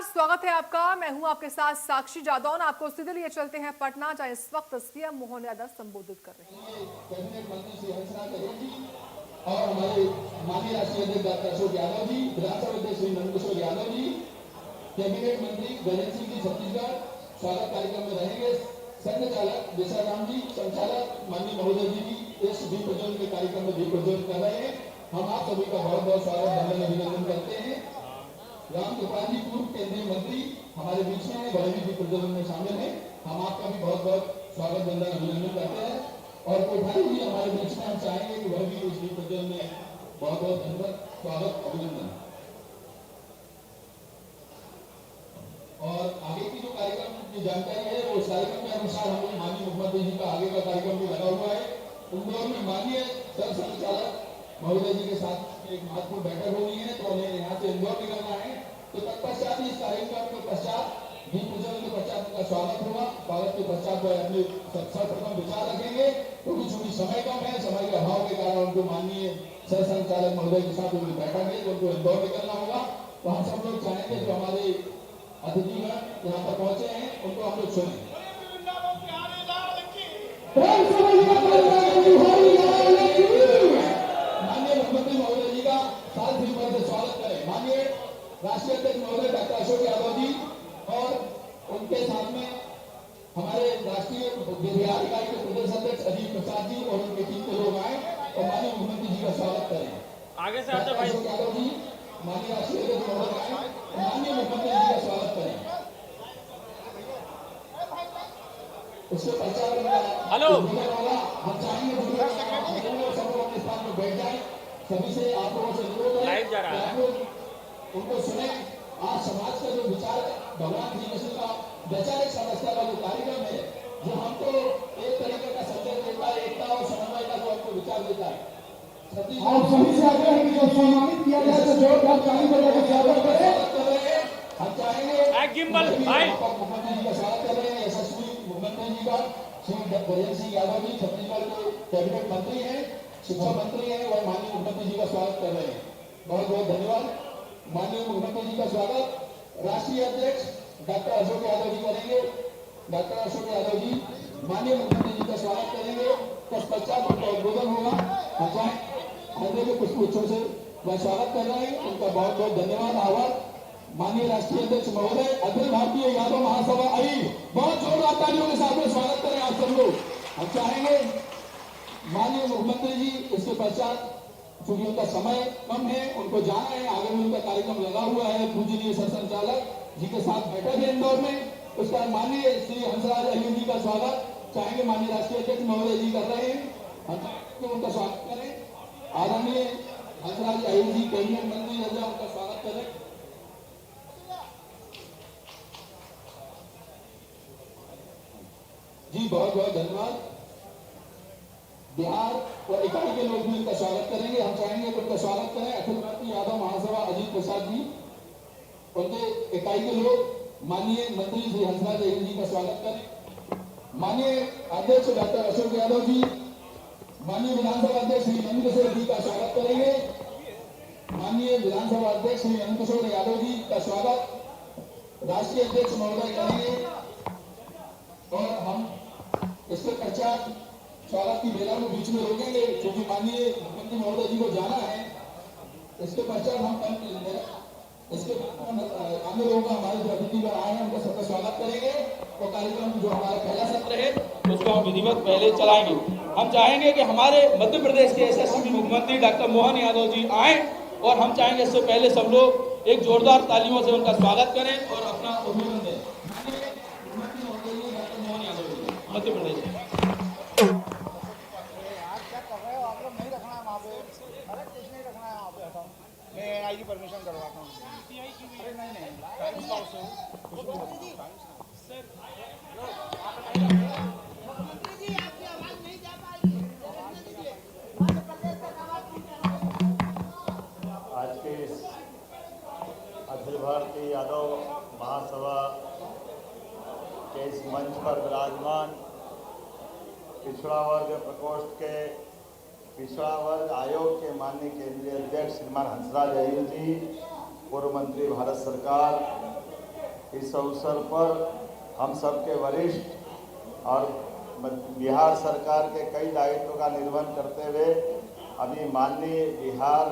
स्वागत है आपका। मैं हूं आपके साथ साक्षी जादौन। आपको सीधे लिए चलते हैं पटना, जहां इस वक्त सीएम मोहन यादव संबोधित कर रहे हैं। कैबिनेट मंत्री श्री हंसराज अहीर जी और हमारे माननीय राष्ट्रीय अध्यक्ष डॉक्टर अशोक यादव जी, विधानसभा अध्यक्ष श्री नंदकिशोर यादव जी, कैबिनेट मंत्री गजेंद्र सिंह जी छत्तीसगढ़ स्वागत कार्यक्रम में रहेंगे। संघ चालक विशाराम जी, संचालक माननीय महोदय जी भी इस दीप प्रज्वलन के कार्यक्रम में दीप प्रज्वलन कर रहे हैं। हम आप सभी का बहुत बहुत स्वागत वंदन अभिनंदन करते हैं। राम कृपाल जी पूर्व केंद्रीय मंत्री हमारे बीच में बड़े भी दीप प्रज्वलन में शामिल हैं। हम आपका भी बहुत बहुत स्वागत वंदन अभिनंदन करते हैं। और कोठारी जी हमारे बीच में, हम चाहेंगे कि वह भी इस दीप प्रज्वलन में बहुत बहुत धन्यवाद, स्वागत अभिनंदन। और आगे की जो कार्यक्रम की जानकारी है वो इस कार्यक्रम के अनुसार हम लोग माननीय मुख्यमंत्री जी का आगे का कार्यक्रम भी लगा हुआ है। इंदौर में माननीय सर संचालक महोदय जी के साथ एक महत्वपूर्ण बैठक होनी है, तो उन्हें यहाँ से इंदौर निकलना है। तो तत्पश्चात इस कार्यक्रम के पश्चात दीप प्रज्वलन के पश्चात उनका स्वागत होगा। स्वागत के पश्चात वह अपने सर्वप्रथम विचार रखेंगे, क्योंकि चूंकि समय कम है, समय के अभाव के कारण उनको माननीय सर संचालक महोदय के साथ उनकी बैठक है, तो उनको इंदौर निकलना होगा। तो हम सब लोग चाहेंगे जो हमारे अतिथिगण यहाँ पर पहुंचे हैं उनको हम लोग सुने। माननीय मुख्यमंत्री महोदय जी का साल भर से स्वागत करें। माननीय राष्ट्रीय अध्यक्ष महोदय डॉक्टर अशोक यादव जी और उनके साथ में हमारे राष्ट्रीय बिहार इकाई के प्रदेश अध्यक्ष अजीत प्रसाद जी और उनकी टीम के लोग आए और माननीय मुख्यमंत्री जी का स्वागत करें। आगे से आते भाई। अशोक यादव जी माननीय राष्ट्रीय अध्यक्ष महोदय आए, माननीय मुख्यमंत्री जी का स्वागत करें। उसके पश्चात हेलो हम चाहेंगे सब लोग अपने स्थान में बैठ जाए। सभी से आप लोगों से अनुरोध है लाइव जा रहा है, आप लोग उनको सुने। आज समाज का जो विचार भगवान श्री कृष्ण का वैचारिक समस्या का जो कार्यक्रम है, जो हमको एक तरीके का संदेश देता है, एकता और समन्वय का जो हमको विचार देता है। आप सभी से आग्रह है कि जो सम्मानित किया जाए तो जोरदार ताली बजाकर स्वागत करें। हम चाहेंगे गिम्बल भाई मुख्यमंत्री जी का स्वागत कर रहे हैं। यशस्वी मुख्यमंत्री जी का श्री गजेंद्र सिंह यादव जी छत्तीसगढ़ के कैबिनेट मंत्री हैं, शिक्षा मंत्री हैं, वह माननीय मुख्यमंत्री जी का स्वागत कर रहे हैं। बहुत बहुत धन्यवाद। माननीय मुख्यमंत्री जी का स्वागत राष्ट्रीय अध्यक्ष डॉक्टर अशोक यादव जी करेंगे। डॉक्टर अशोक यादव जी माननीय मुख्यमंत्री जी का स्वागत करेंगे। तत्पश्चात उनका उद्बोधन होगा। मंदिर के पुष्पोत्सव से वह स्वागत कर रहे हैं। उनका बहुत बहुत धन्यवाद, आभार। माननीय राष्ट्रीय अध्यक्ष महोदय अखिल भारतीय यादव महासभा अहीर, बहुत जोरदार तालियों के साथ में स्वागत करें आप सब लोग। हम चाहेंगे माननीय मुख्यमंत्री जी इसके पश्चात, क्योंकि उनका समय कम है, उनको जाना है, आगे में उनका कार्यक्रम लगा हुआ है। पूजनीय सर संचालक जी के साथ बैठक है इंदौर में। उसका माननीय श्री हंसराज अहीर जी का स्वागत चाहेंगे माननीय राष्ट्रीय अध्यक्ष महोदय जी कर रहे हैं। हम उनका स्वागत करें। आदरणीय हंसराज अहीर जी कैबिनेट मंत्री उनका स्वागत करें। जी बहुत बहुत धन्यवाद। बिहार और इकाई के लोग भी उनका स्वागत करेंगे। हम चाहेंगे कि उनका स्वागत करें अखिल भारतीय यादव महासभा अजीत प्रसाद जी, उनके इकाई के लोग माननीय मंत्री श्री हंसराज अहीर जी का स्वागत करें। माननीय अध्यक्ष डॉक्टर अशोक यादव जी, माननीय विधानसभा अध्यक्ष श्री नंदकिशोर जी का स्वागत करेंगे। माननीय विधानसभा अध्यक्ष श्री नंदकिशोर यादव जी का स्वागत राष्ट्रीय अध्यक्ष महोदय करेंगे। और हम इसके पश्चात स्वागत की बेला में बीच में रोकेंगे, क्योंकि माननीय मुख्यमंत्री महोदय जी को जाना है। इसके पश्चात हम इसके अन्य लोगों का हमारे जो अतिथिगण आए हैं उनका सबका स्वागत करेंगे और कार्यक्रम जो हमारा पहला सत्र है उसको हम विधिवत पहले चलाएंगे। हम चाहेंगे कि हमारे मध्य प्रदेश के यशस्वी मुख्यमंत्री डॉक्टर मोहन यादव जी आए और हम चाहेंगे इससे पहले सब लोग एक जोरदार तालियों से उनका स्वागत करें और अपना अभिनंदन दें। मध्य प्रदेश आई की परमिशन करवाता हूँ। अरे नहीं आज के इस अखिल भारतीय यादव महासभा के इस मंच पर विराजमान पिछड़ा वर्ग प्रकोष्ठ के पिछड़ा वर्ग आयोग के माननीय केंद्रीय अध्यक्ष श्रीमान हंसराज अहीर जी, पूर्व मंत्री भारत सरकार, इस अवसर पर हम सबके वरिष्ठ और बिहार सरकार के कई दायित्वों का निर्वहन करते हुए अभी माननीय बिहार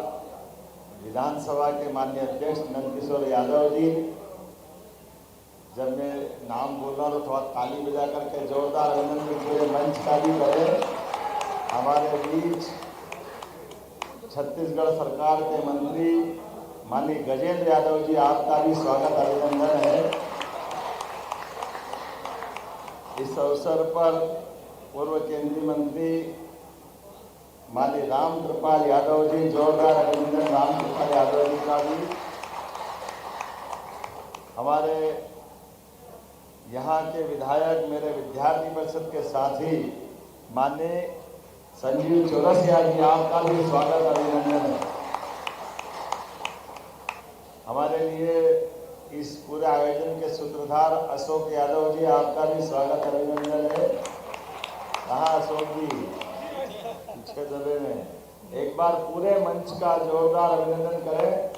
विधानसभा के माननीय अध्यक्ष नंदकिशोर यादव जी, जब मैं नाम बोल रहा हूँ थोड़ा ताली बजा करके जोरदार अभिनंदन पूरे मंच का भी करें। हमारे बीच छत्तीसगढ़ सरकार के मंत्री माननीय गजेंद्र यादव जी, आपका भी स्वागत अभिनंदन है। इस अवसर पर पूर्व केंद्रीय मंत्री माननीय राम कृपाल यादव जी, जोरदार अभिनंदन राम कृपाल यादव जी का भी। हमारे यहाँ के विधायक, मेरे विद्यार्थी परिषद के साथी माननीय संजीव चौरसिया जी, आपका भी स्वागत अभिनंदन है। हमारे लिए इस पूरे आयोजन के सूत्रधार अशोक यादव जी, आपका भी स्वागत अभिनंदन है। कहाँ अशोक जी? पीछे दबे में। एक बार पूरे मंच का जोरदार अभिनंदन करें।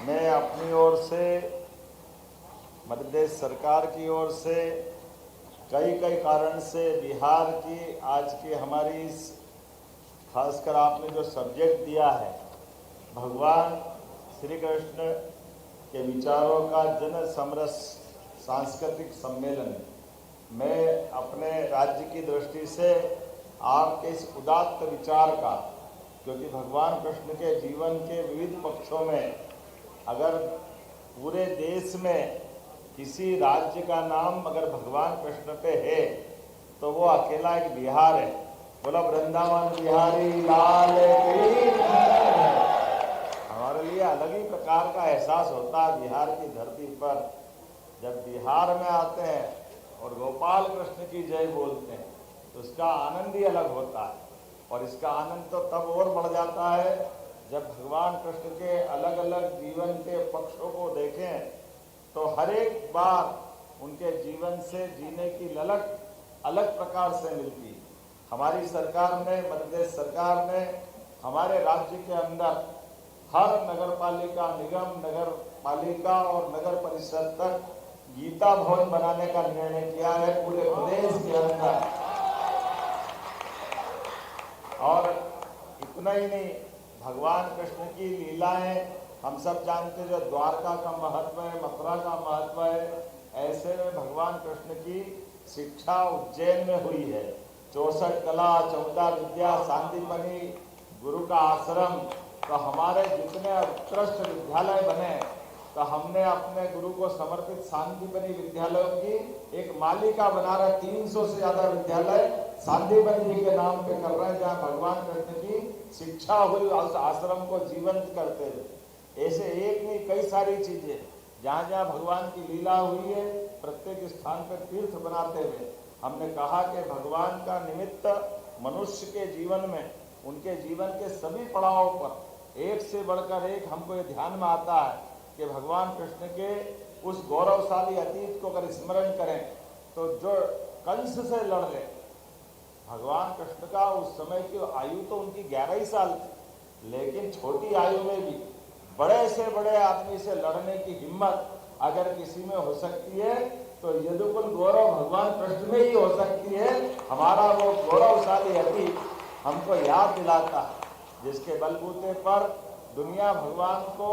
मैं अपनी ओर से, मध्य प्रदेश सरकार की ओर से कई कारण से बिहार की आज की हमारी इस, खासकर आपने जो सब्जेक्ट दिया है भगवान श्री कृष्ण के विचारों का जन समरस सांस्कृतिक सम्मेलन, मैं अपने राज्य की दृष्टि से आपके इस उदात्त विचार का, क्योंकि भगवान कृष्ण के जीवन के विविध पक्षों में अगर पूरे देश में किसी राज्य का नाम अगर भगवान कृष्ण पे है तो वो अकेला एक बिहार है। बोला वृंदावन बिहारी लाल की। हमारे लिए अलग ही प्रकार का एहसास होता है बिहार की धरती पर जब बिहार में आते हैं और गोपाल कृष्ण की जय बोलते हैं, तो उसका आनंद ही अलग होता है। और इसका आनंद तो तब और बढ़ जाता है जब भगवान कृष्ण के अलग अलग जीवन के पक्षों को देखें तो हर एक बार उनके जीवन से जीने की ललक अलग प्रकार से मिलती है। हमारी सरकार ने, मध्य प्रदेश सरकार ने हमारे राज्य के अंदर हर नगर पालिका, निगम, नगर पालिका और नगर परिषद तक गीता भवन बनाने का निर्णय किया है पूरे प्रदेश के अंदर। और इतना ही नहीं, भगवान कृष्ण की लीलाएं हम सब जानते हैं, जो द्वारका का महत्व है, मथुरा का महत्व है, ऐसे में भगवान कृष्ण की शिक्षा उज्जैन में हुई है। 64 कला, 14 विद्या, सांदीपनि, गुरु का आश्रम, तो हमारे जितने उत्कृष्ट विद्यालय बने तो हमने अपने गुरु को समर्पित सांदीपनि विद्यालयों की एक मालिका बना रहे। 300 से ज्यादा विद्यालय सांदीपनि जी के नाम पे कर रहे हैं, जहाँ भगवान कृष्ण की शिक्षा हुई, उस आश्रम को जीवंत करते हुए। ऐसे एक नहीं, कई सारी चीजें जहाँ जहाँ भगवान की लीला हुई है, प्रत्येक स्थान पर तीर्थ बनाते हुए हमने कहा कि भगवान का निमित्त मनुष्य के जीवन में, उनके जीवन के सभी पड़ावों पर एक से बढ़कर एक हमको ये ध्यान में आता है कि भगवान कृष्ण के उस गौरवशाली अतीत को अगर स्मरण करें तो जो कंस से लड़ गए, भगवान कृष्ण का उस समय की आयु तो उनकी 11 ही साल थी, लेकिन छोटी आयु में भी बड़े से बड़े आदमी से लड़ने की हिम्मत अगर किसी में हो सकती है तो यदुकुल गौरव भगवान कृष्ण में ही हो सकती है। हमारा वो गौरवशाली अतीत हमको याद दिलाता है, जिसके बलबूते पर दुनिया भगवान को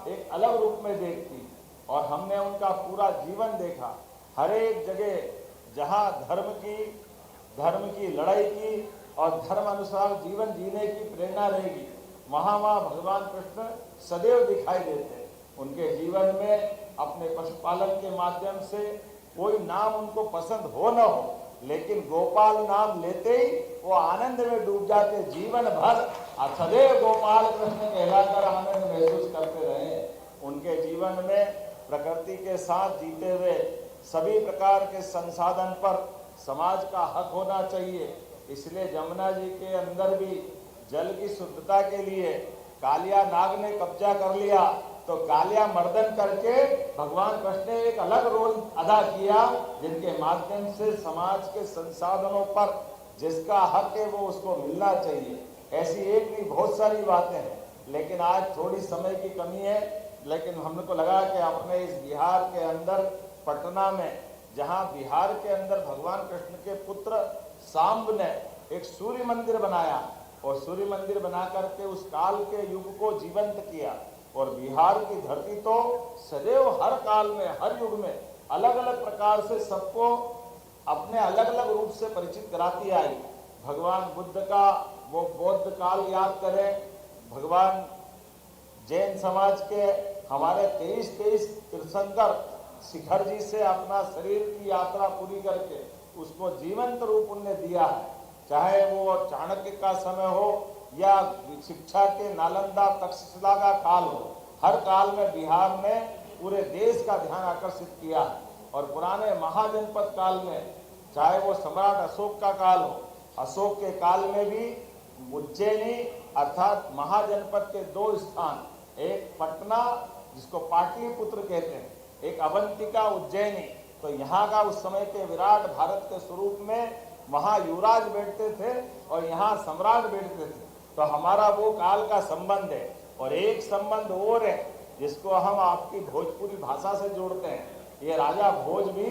एक अलग रूप में देखती, और हमने उनका पूरा जीवन देखा। हर एक जगह जहाँ धर्म की लड़ाई की और धर्म अनुसार जीवन जीने की प्रेरणा रहेगी, वहाँ भगवान कृष्ण सदैव दिखाई देते। उनके जीवन में अपने पशुपालन के माध्यम से कोई नाम उनको पसंद हो न हो, लेकिन गोपाल नाम लेते ही वो आनंद में डूब जाते, जीवन भर सदैव गोपाल कृष्ण कहलाकर आनंद महसूस करते रहे। उनके जीवन में प्रकृति के साथ जीते हुए सभी प्रकार के संसाधन पर समाज का हक होना चाहिए। इसलिए जमुना जी के अंदर भी जल की शुद्धता के लिए कालिया नाग ने कब्जा कर लिया, तो कालिया मर्दन करके भगवान कृष्ण ने एक अलग रोल अदा किया, जिनके माध्यम से समाज के संसाधनों पर जिसका हक है वो उसको मिलना चाहिए। ऐसी एक नहीं, बहुत सारी बातें हैं, लेकिन आज थोड़ी समय की कमी है। लेकिन हमको लगा कि अपने इस बिहार के अंदर पटना में, जहां बिहार के अंदर भगवान कृष्ण के पुत्र सांब ने एक सूर्य मंदिर बनाया और सूर्य मंदिर बना करके उस काल के युग को जीवंत किया। और बिहार की धरती तो सदैव हर काल में, हर युग में अलग अलग प्रकार से सबको अपने अलग अलग रूप से परिचित कराती आई। भगवान बुद्ध का वो बौद्ध काल याद करें, भगवान जैन समाज के हमारे 23 तीर्थंकर शिखर जी से अपना शरीर की यात्रा पूरी करके उसको जीवंत रूप उन्हें दिया है। चाहे वो चाणक्य का समय हो या शिक्षा के नालंदा तक्षशिला का काल हो, हर काल में बिहार ने पूरे देश का ध्यान आकर्षित किया है। और पुराने महाजनपद काल में, चाहे वो सम्राट अशोक का काल हो, अशोक के काल में भी उज्जैनी अर्थात महाजनपद के 2 स्थान, एक पटना जिसको पाटलिपुत्र कहते हैं, एक अवंतिका उज्जैनी। तो यहाँ का उस समय के विराट भारत के स्वरूप में वहाँ युवराज बैठते थे और यहाँ सम्राट बैठते थे। तो हमारा वो काल का संबंध है। और एक संबंध और है जिसको हम आपकी भोजपुरी भाषा से जोड़ते हैं। ये राजा भोज भी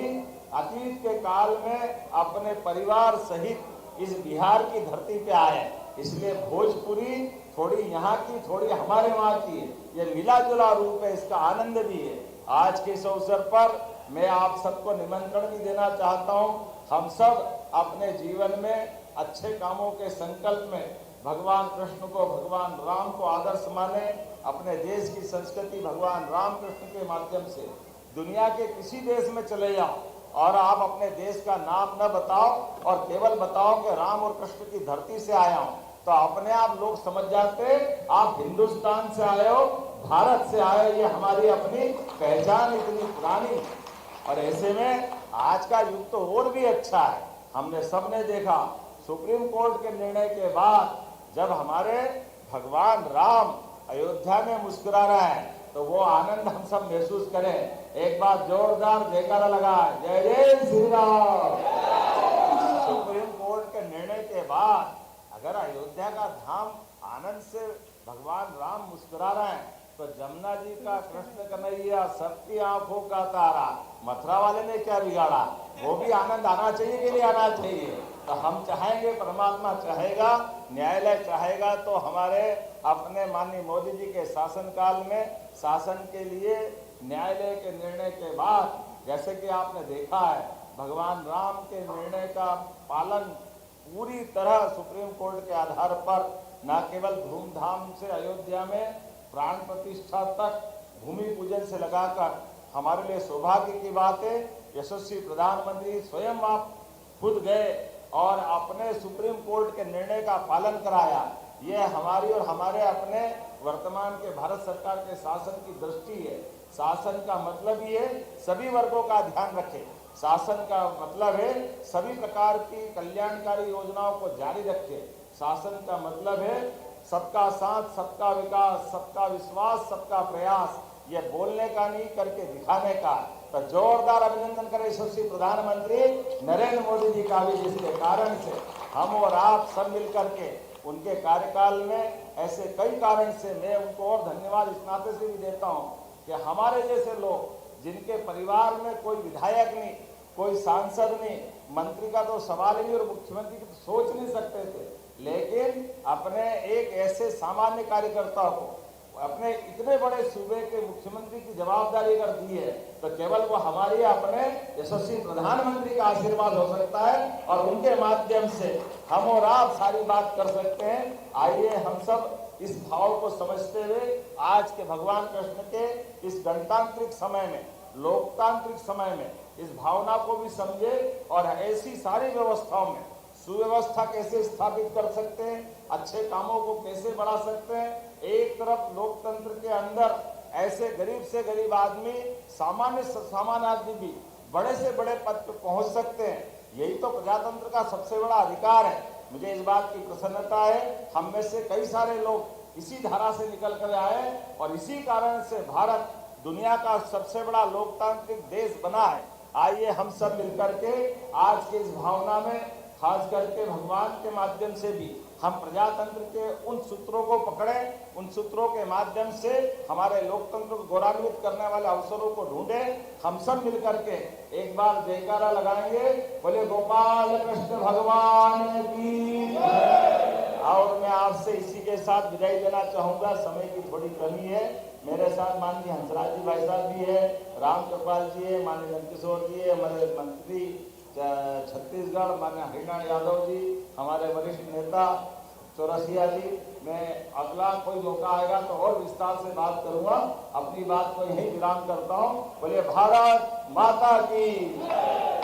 अतीत के काल में अपने परिवार सहित इस बिहार की धरती पे आए, इसलिए भोजपुरी थोड़ी यहाँ की, थोड़ी हमारे वहाँ की है। ये मिला जुला रूप है, इसका आनंद भी है। आज के इस अवसर पर मैं आप सबको निमंत्रण भी देना चाहता हूँ। हम सब अपने जीवन में अच्छे कामों के संकल्प में भगवान कृष्ण को, भगवान राम को आदर्श माने। अपने देश की संस्कृति भगवान राम कृष्ण के माध्यम से दुनिया के किसी देश में चले जाओ और आप अपने देश का नाम न बताओ और केवल बताओ कि राम और कृष्ण की धरती से आया हूं, तो अपने आप लोग समझ जाते आप हिंदुस्तान से आए हो, भारत से आए। ये हमारी अपनी पहचान इतनी पुरानी। और ऐसे में आज का युग तो और भी अच्छा है। हमने सबने देखा सुप्रीम कोर्ट के निर्णय के बाद जब हमारे भगवान राम अयोध्या में मुस्कुरा रहे हैं तो वो आनंद हम सब महसूस करें। एक बार जोरदार जयकारा लगा, जय जय श्री राम। सुप्रीम कोर्ट के निर्णय के बाद अगर अयोध्या का धाम आनंद से भगवान राम मुस्कुरा रहे हैं तो जमुना जी का कृष्ण कन्हैया सबकी आंखों का तारा, मथुरा वाले ने क्या बिगाड़ा, वो भी आनंद आना चाहिए कि नहीं आना चाहिए। तो हम चाहेंगे, परमात्मा चाहेगा, न्यायालय चाहेगा तो हमारे अपने माननीय मोदी जी के शासनकाल में शासन के लिए न्यायालय के निर्णय के बाद, जैसे कि आपने देखा है भगवान राम के निर्णय का पालन पूरी तरह सुप्रीम कोर्ट के आधार पर न केवल धूमधाम से अयोध्या में प्राण प्रतिष्ठा तक भूमि पूजन से लगाकर, हमारे लिए सौभाग्य की बात है यशस्वी प्रधानमंत्री स्वयं आप खुद गए और अपने सुप्रीम कोर्ट के निर्णय का पालन कराया। ये हमारी और हमारे अपने वर्तमान के भारत सरकार के शासन की दृष्टि है। शासन का मतलब ही है सभी वर्गों का ध्यान रखें। शासन का मतलब है सभी प्रकार की कल्याणकारी योजनाओं को जारी रखें। शासन का मतलब है सबका साथ, सबका विकास, सबका विश्वास, सबका प्रयास। ये बोलने का नहीं, करके दिखाने का। तो जोरदार अभिनंदन करें यशस्वी प्रधानमंत्री नरेंद्र मोदी जी का भी, जिसके कारण से हम और आप सब मिलकर के उनके कार्यकाल में ऐसे कई कारण से मैं उनको और धन्यवाद इस नाते से भी देता हूँ कि हमारे जैसे लोग जिनके परिवार में कोई विधायक नहीं, कोई सांसद नहीं, मंत्री का तो सवाल ही नहीं और मुख्यमंत्री की तो सोच नहीं सकते थे, लेकिन अपने एक ऐसे सामान्य कार्यकर्ता को अपने इतने बड़े सूबे के मुख्यमंत्री की जवाबदारी अगर दी है तो केवल वो हमारी अपने यशस्वी प्रधानमंत्री का आशीर्वाद हो सकता है और उनके माध्यम से हम और आप सारी बात कर सकते हैं। आइए हम सब इस भाव को समझते हुए आज के भगवान कृष्ण के इस गणतांत्रिक समय में, लोकतांत्रिक समय में इस भावना को भी समझे और ऐसी सारी व्यवस्थाओं में सुव्यवस्था कैसे स्थापित कर सकते हैं, अच्छे कामों को कैसे बढ़ा सकते हैं। एक तरफ लोकतंत्र के अंदर ऐसे गरीब से गरीब आदमी, सामान्य आदमी भी बड़े से बड़े पद पर पहुंच सकते हैं। यही तो प्रजातंत्र का सबसे बड़ा अधिकार है। मुझे इस बात की प्रसन्नता है हम में से कई सारे लोग इसी धारा से निकल कर आए और इसी कारण से भारत दुनिया का सबसे बड़ा लोकतांत्रिक देश बना है। आइए हम सब मिलकर के आज की इस भावना में खास करके भगवान के माध्यम से भी हम प्रजातंत्र के उन सूत्रों को पकड़े, उन सूत्रों के माध्यम से हमारे लोकतंत्र को गौरवान्वित करने वाले अवसरों को ढूंढे। हम सब मिलकर के एक बार जयकारा लगाएंगे, बोले गोपाल कृष्ण भगवान की। और मैं आपसे इसी के साथ विदाई देना चाहूंगा, समय की थोड़ी कमी है। मेरे साथ माननीय हंसराज जी भाई साहब भी है, राम कृपाल जी है, माननीय नंदकिशोर जी है, हमारे मंत्री छत्तीसगढ़ माननीय हरिनारायण यादव जी, हमारे वरिष्ठ नेता चौरसिया जी। मैं अगला कोई मौका आएगा तो और विस्तार से बात करूंगा। अपनी बात को यहीं विराम करता हूं। बोले भारत माता की,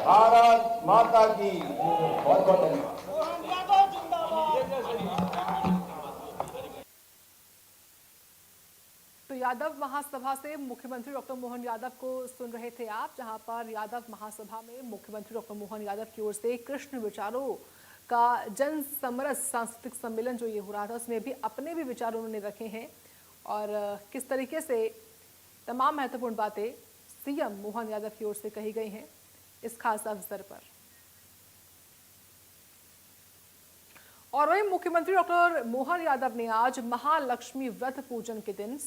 भारत माता की। बहुत बहुत धन्यवाद। तो यादव महासभा से मुख्यमंत्री डॉक्टर मोहन यादव को सुन रहे थे आप, जहां पर यादव महासभा में मुख्यमंत्री डॉक्टर मोहन यादव की ओर से कृष्ण विचारों का जन समरस सांस्कृतिक सम्मेलन जो ये हो रहा था, उसमें भी अपने भी विचार उन्होंने रखे हैं और किस तरीके से तमाम महत्वपूर्ण बातें सीएम मोहन यादव की ओर से कही गई हैं इस खास अवसर पर। और वहीं मुख्यमंत्री डॉक्टर मोहन यादव ने आज महालक्ष्मी व्रत पूजन के दिन